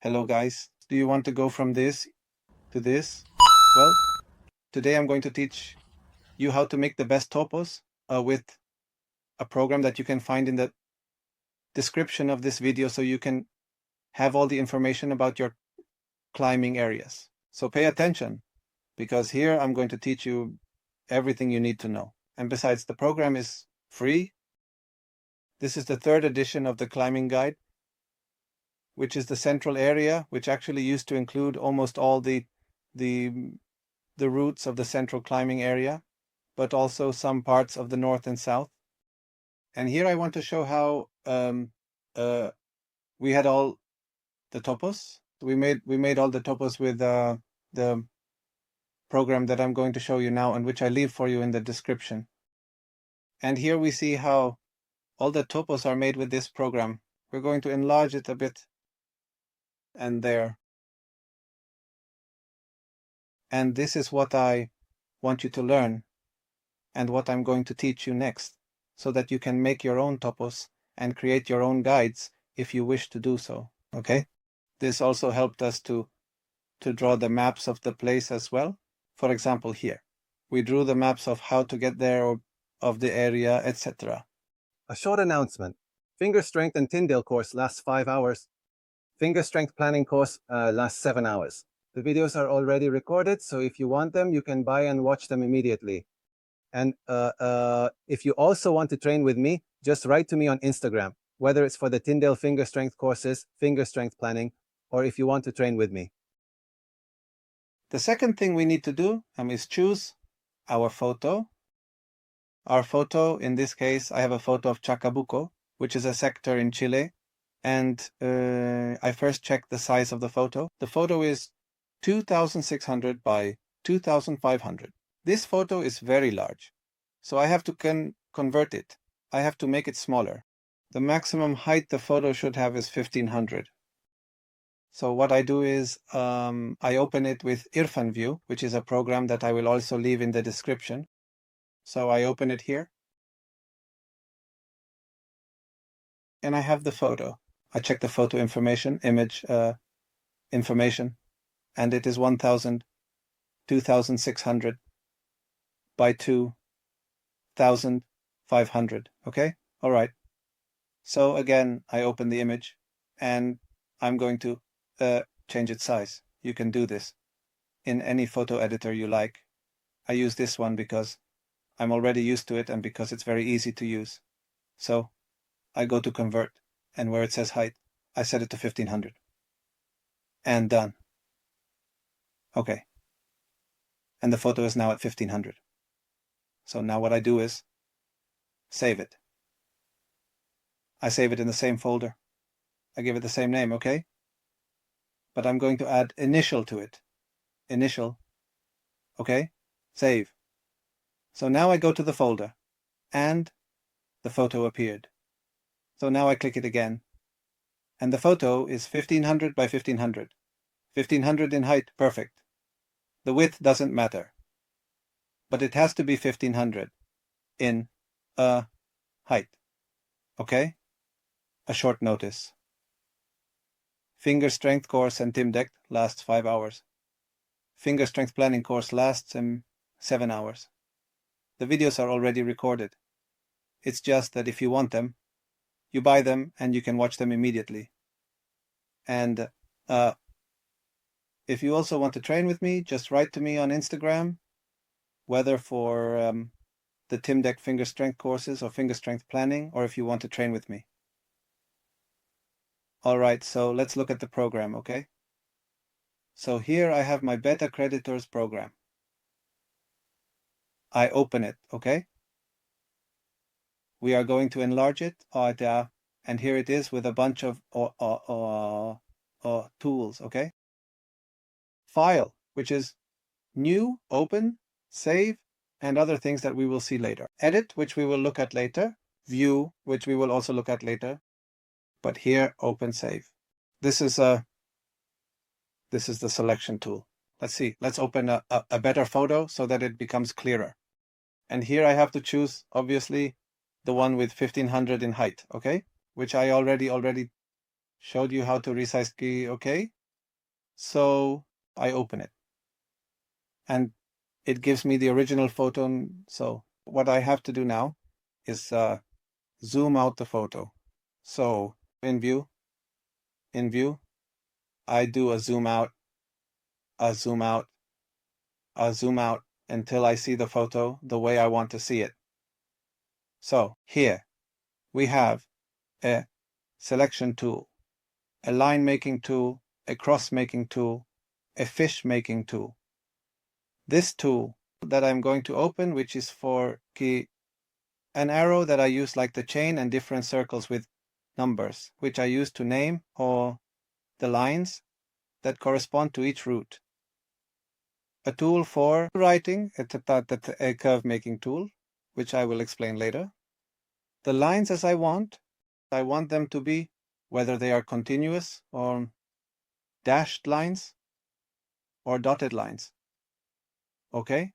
Hello guys, do you want to go from this to this? Well, today I'm going to teach you how to make the best topos with a program that you can find in the description of this video so you can have all the information about your climbing areas. So pay attention, because here I'm going to teach you everything you need to know. And besides, the program is free. This is the 3rd edition of the climbing guide, which is the central area, which actually used to include almost all the routes of the central climbing area, but also some parts of the north and south. And here I want to show how we had all the topos. We made all the topos with the program that I'm going to show you now, and which I leave for you in the description. And here we see how all the topos are made with this program. We're going to enlarge it a bit, and there. And this is what I want you to learn, and what I'm going to teach you next, so that you can make your own topos and create your own guides if you wish to do so. Okay? This also helped us to draw the maps of the place as well. For example, here we drew the maps of how to get there, or of the area, etc. A short announcement. Finger strength and Tindeq course lasts 5 hours. Finger strength planning course lasts 7 hours. The videos are already recorded, so if you want them, you can buy and watch them immediately. And if you also want to train with me, just write to me on Instagram, whether it's for the Tindeq finger strength courses, finger strength planning, or if you want to train with me. The second thing we need to do is choose our photo. Our photo, in this case, I have a photo of Chacabuco, which is a sector in Chile. And I first checked the size of the photo. The photo is 2,600 by 2,500. This photo is very large, so I have to convert it. I have to make it smaller. The maximum height the photo should have is 1,500. So what I do is I open it with Irfan View, which is a program that I will also leave in the description. So I open it here, and I have the photo. I check the photo information, image information, and it is 2,600 by 2,500. Okay? All right. So again, I open the image, and I'm going to change its size. You can do this in any photo editor you like. I use this one because I'm already used to it, and because it's very easy to use. So I go to convert, and where it says height, I set it to 1,500. And done. Okay. And the photo is now at 1,500. So now what I do is save it. I save it in the same folder. I give it the same name, okay? But I'm going to add initial to it. Initial. Okay? Save. So now I go to the folder, and the photo appeared. So now I click it again, and the photo is 1,500 by 1,500. 1,500 in height, perfect. The width doesn't matter, but it has to be 1,500 in height. Okay? A short notice. Finger strength course and Tindeq lasts 5 hours. Finger strength planning course lasts 7 hours. The videos are already recorded. It's just that if you want them, you buy them and you can watch them immediately. And if you also want to train with me, just write to me on Instagram, whether for the Tindeq finger strength courses or finger strength planning, or if you want to train with me. All right, so let's look at the program, okay? So here I have my beta creditors program. I open it, okay? We are going to enlarge it, and here it is with a bunch of tools, okay? File, which is new, open, save, and other things that we will see later. Edit, which we will look at later. View, which we will also look at later. But here, open, save. This is the selection tool. Let's see. Let's open a better photo so that it becomes clearer. And here I have to choose, obviously, the one with 1,500 in height, okay? Which I already showed you how to resize key, okay? So I open it and it gives me the original photo. So what I have to do now is zoom out the photo. So in view, I do a zoom out, a zoom out, a zoom out until I see the photo the way I want to see it. So here we have a selection tool, a line making tool, a cross making tool, a fish making tool. This tool that I'm going to open, which is for an arrow that I use like the chain and different circles with numbers, which I use to name or the lines that correspond to each route. A tool for writing, a curve making tool, which I will explain later. The lines as I want them to be, whether they are continuous or dashed lines or dotted lines. Okay?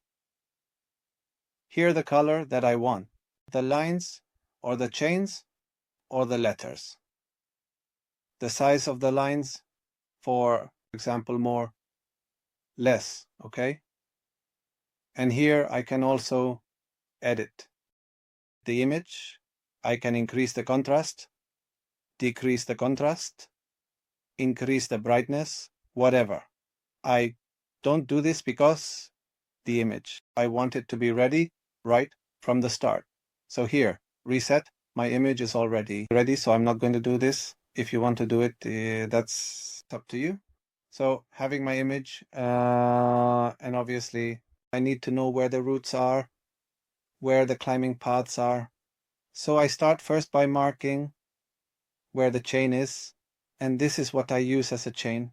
Here the color that I want, the lines or the chains or the letters. The size of the lines, for example, more, less, okay? And here I can also edit the image. I can increase the contrast, decrease the contrast, increase the brightness, whatever. I don't do this because the image, I want it to be ready right from the start. So here, reset, my image is already ready, so I'm not going to do this. If you want to do it, that's up to you. So having my image, and obviously I need to know where the routes are, where the climbing paths are. So I start first by marking where the chain is, and this is what I use as a chain.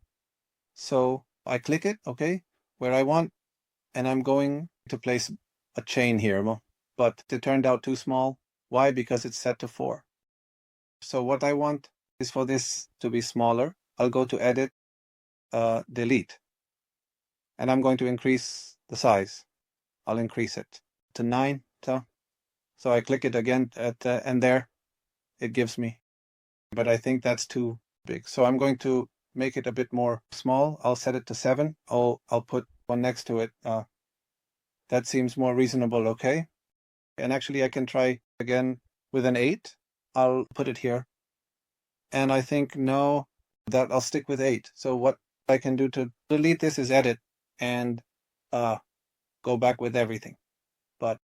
So I click it, okay, where I want, and I'm going to place a chain here, but it turned out too small. Why? Because it's set to 4. So what I want is for this to be smaller. I'll go to Edit, Delete, and I'm going to increase the size. I'll increase it to 9. So I click it again and there it gives me. But I think that's too big. So I'm going to make it a bit more small. I'll set it to 7. I'll put one next to it. That seems more reasonable, okay? And actually I can try again with an 8. I'll put it here. And I think no, that I'll stick with 8. So what I can do to delete this is edit and go back with everything. But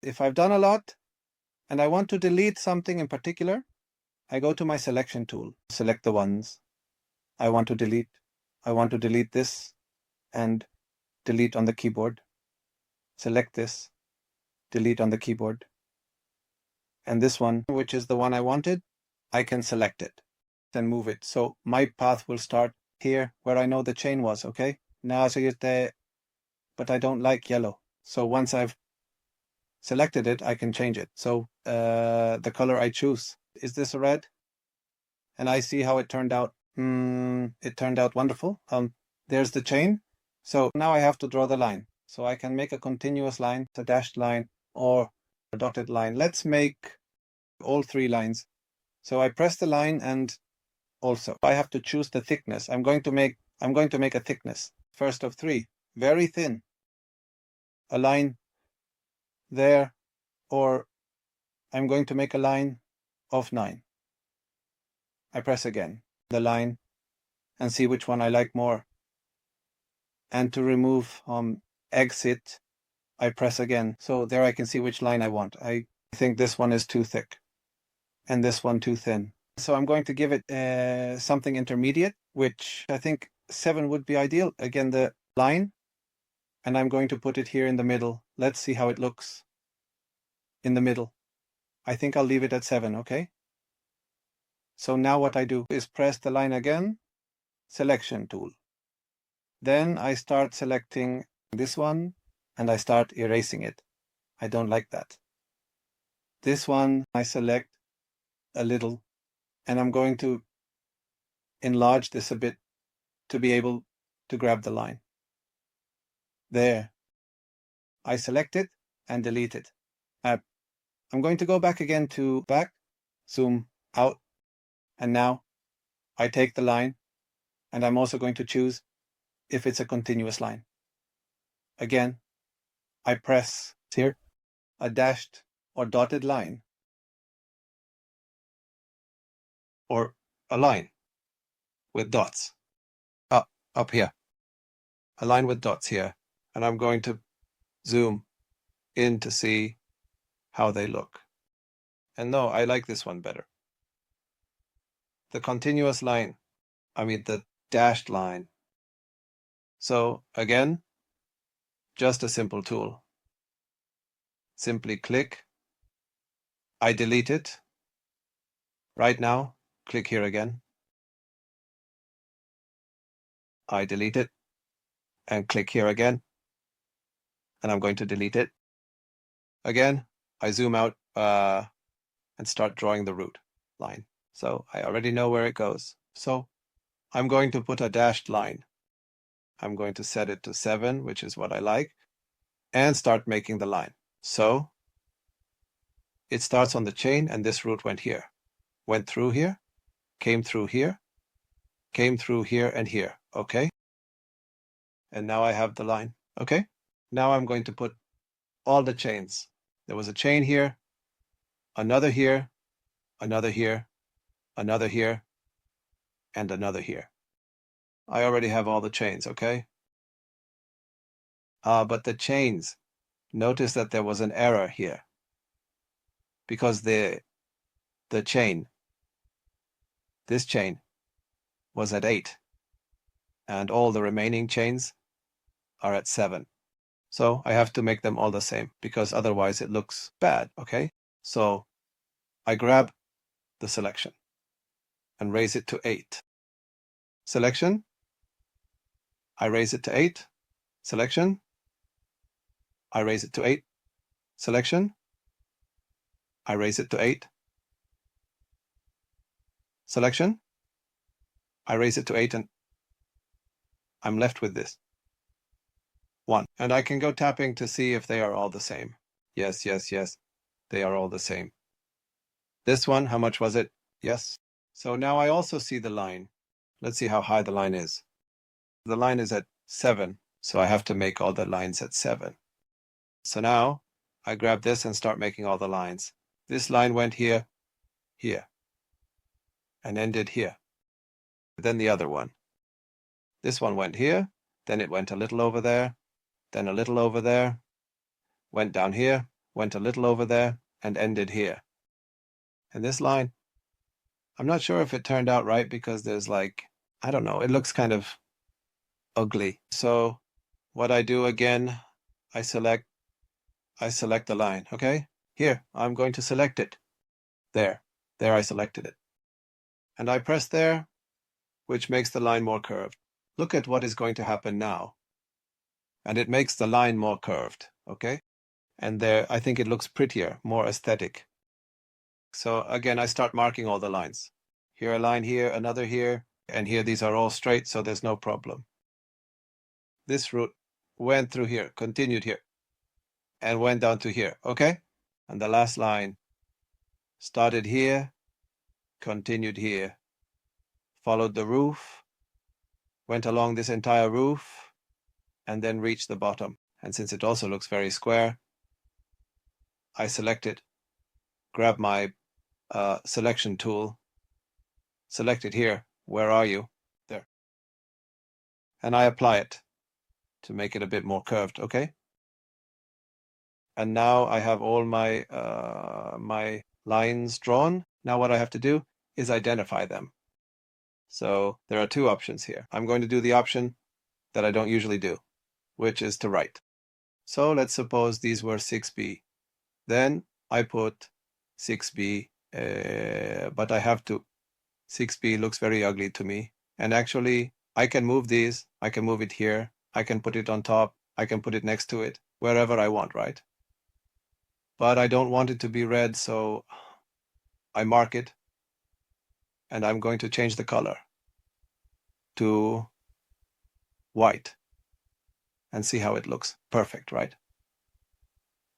if I've done a lot and I want to delete something in particular, I go to my selection tool, select the ones I want to delete. I want to delete this and delete on the keyboard. Select this, delete on the keyboard. And this one, which is the one I wanted, I can select it and move it. So my path will start here where I know the chain was, okay? Now so but I don't like yellow. So once I've selected it, I can change it. So the color I choose, is this a red? And I see how it turned out. It turned out wonderful. There's the chain. So now I have to draw the line. So I can make a continuous line, a dashed line, or a dotted line. Let's make all 3 lines. So I press the line and also I have to choose the thickness. I'm going to make a thickness. First of 3, very thin. A line there, or I'm going to make a line of 9. I press again the line and see which one I like more. And to remove exit, I press again. So there I can see which line I want. I think this one is too thick and this one too thin. So I'm going to give it something intermediate, which I think 7 would be ideal. Again, the line, and I'm going to put it here in the middle. Let's see how it looks in the middle. I think I'll leave it at 7, okay? So now what I do is press the line again, selection tool. Then I start selecting this one and I start erasing it. I don't like that. This one I select a little and I'm going to enlarge this a bit to be able to grab the line. There. I select it and delete it. I'm going to go back again to back, zoom out, and now I take the line, and I'm also going to choose if it's a continuous line. Again, I press here a dashed or dotted line, or a line with dots up here, a line with dots here, and I'm going to zoom in to see how they look. And no, I like this one better. The continuous line, the dashed line. So again, just a simple tool. Simply click. I delete it. Right now, click here again. I delete it and click here again. And I'm going to delete it. Again, I zoom out and start drawing the root line. So I already know where it goes. So I'm going to put a dashed line. I'm going to set it to 7, which is what I like, and start making the line. So it starts on the chain, and this root went here, went through here, came through here, came through here and here. Okay. And now I have the line. Okay. Now I'm going to put all the chains. There was a chain here, another here, another here, another here, and another here. I already have all the chains, okay? But the chains, notice that there was an error here, because the chain, this chain, was at 8, and all the remaining chains are at 7. So I have to make them all the same, because otherwise it looks bad, okay? So I grab the selection and raise it to 8. Selection, I raise it to 8. Selection, I raise it to 8. Selection, I raise it to 8. Selection, I raise it to 8, and I'm left with this 1. And I can go tapping to see if they are all the same. Yes, yes, yes, they are all the same. This one, how much was it? Yes. So now I also see the line. Let's see how high the line is. The line is at 7, so I have to make all the lines at 7. So now I grab this and start making all the lines. This line went here, here, and ended here. Then the other one. This one went here, then it went a little over there, then a little over there, went down here, went a little over there, and ended here. And this line, I'm not sure if it turned out right, because there's like, I don't know, it looks kind of ugly. So what I do again, I select the line, okay? Here, I'm going to select it. There I selected it. And I press there, which makes the line more curved. Look at what is going to happen now. And it makes the line more curved, okay? And there, I think it looks prettier, more aesthetic. So again, I start marking all the lines. Here a line here, another here, and here these are all straight, so there's no problem. This root went through here, continued here, and went down to here, okay? And the last line started here, continued here, followed the roof, went along this entire roof, and then reached the bottom. And since it also looks very square, I select it, grab my selection tool, select it here. Where are you? There. And I apply it to make it a bit more curved, okay? And now I have all my my lines drawn. Now what I have to do is identify them. So there are 2 options here. I'm going to do the option that I don't usually do, which is to write. So let's suppose these were 6B. Then I put 6B, but I have to. 6B looks very ugly to me. And actually, I can move these. I can move it here. I can put it on top. I can put it next to it, wherever I want, right? But I don't want it to be red, so I mark it. And I'm going to change the color to white and see how it looks. Perfect, right?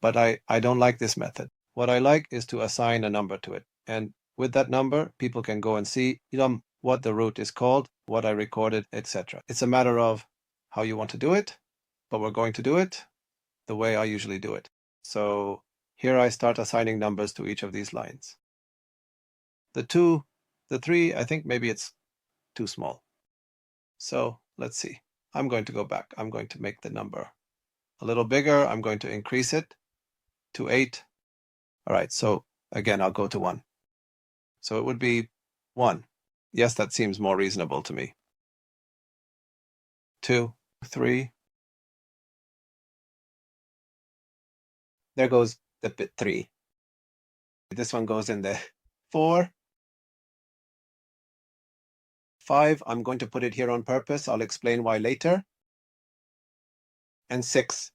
But I don't like this method. What I like is to assign a number to it. And with that number, people can go and see, what the route is called, what I recorded, etc. It's a matter of how you want to do it, but we're going to do it the way I usually do it. So here I start assigning numbers to each of these lines. The 2, the 3, I think maybe it's too small. So let's see. I'm going to go back. I'm going to make the number a little bigger. I'm going to increase it to 8. All right, so again, I'll go to 1. So it would be 1. Yes, that seems more reasonable to me. 2, 3. There goes the bit 3. This one goes in there. 4. 5, I'm going to put it here on purpose. I'll explain why later. And 6.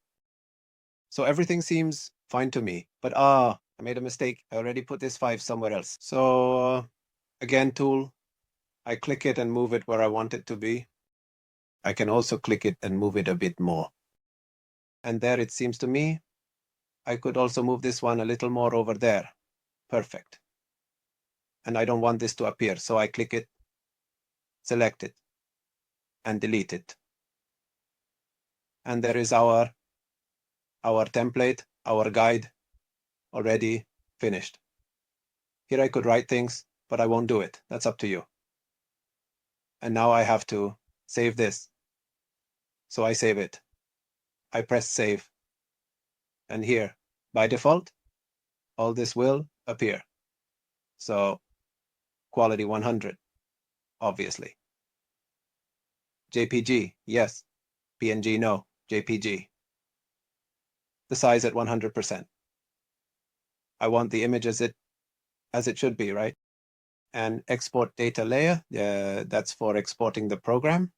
So everything seems fine to me. But I made a mistake. I already put this 5 somewhere else. So again, tool, I click it and move it where I want it to be. I can also click it and move it a bit more. And there it seems to me, I could also move this one a little more over there. Perfect. And I don't want this to appear, so I click it, select it, and delete it. And there is our template, our guide already finished. Here I could write things, but I won't do it. That's up to you. And now I have to save this. So I save it. I press save. And here, by default, all this will appear. So quality 100, obviously. JPG, yes. PNG, no. JPG. The size at 100%. I want the image as it should be, right? And export data layer, that's for exporting the program,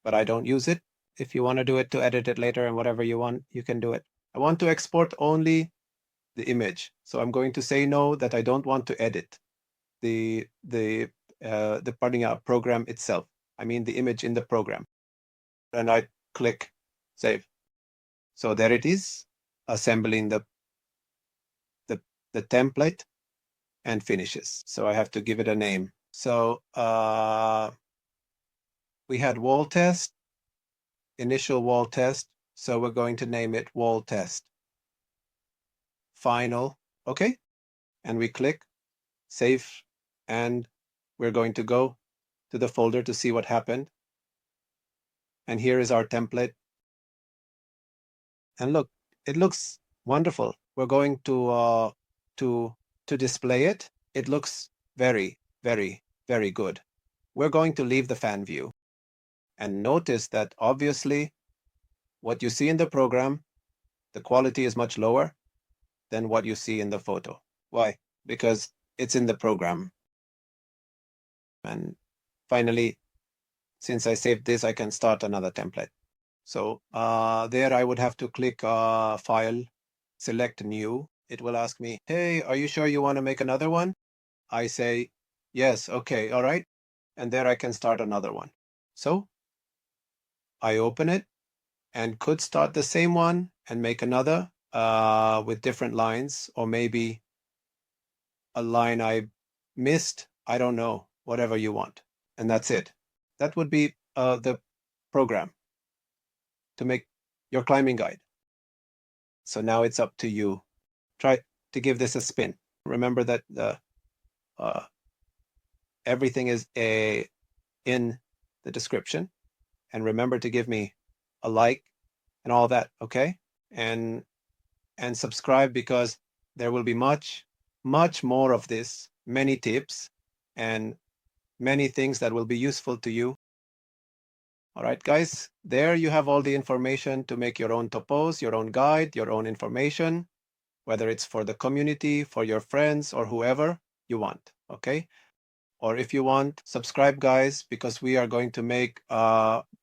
but I don't use it. If you want to do it to edit it later and whatever you want, you can do it. I want to export only the image. So I'm going to say no, that I don't want to edit the program itself. I mean the image in the program. And I click save. So there it is, assembling the template and finishes. So I have to give it a name. So we had wall test, initial wall test. So we're going to name it wall test. Final, okay. And we click save, and we're going to go to the folder to see what happened. And here is our template. And look, it looks wonderful. We're going to display it. It looks very, very, very good. We're going to leave the fan view. And notice that obviously what you see in the program, the quality is much lower than what you see in the photo. Why? Because it's in the program. And finally, since I saved this, I can start another template. So there I would have to click File, select New. It will ask me, hey, are you sure you want to make another one? I say, yes, okay, all right. And there I can start another one. So I open it and could start the same one and make another with different lines, or maybe a line I missed. I don't know, whatever you want. And that's it. That would be the program to make your climbing guide. So now it's up to you. Try to give this a spin. Remember that everything is in the description. And remember to give me a like and all that, okay? And subscribe, because there will be much, much more of this, many tips and many things that will be useful to you. All right, guys, there you have all the information to make your own topos, your own guide, your own information, whether it's for the community, for your friends, or whoever you want, okay? Or if you want, subscribe, guys, because we are going to make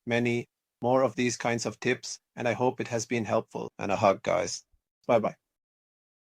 many more of these kinds of tips, and I hope it has been helpful. And a hug, guys. Bye-bye.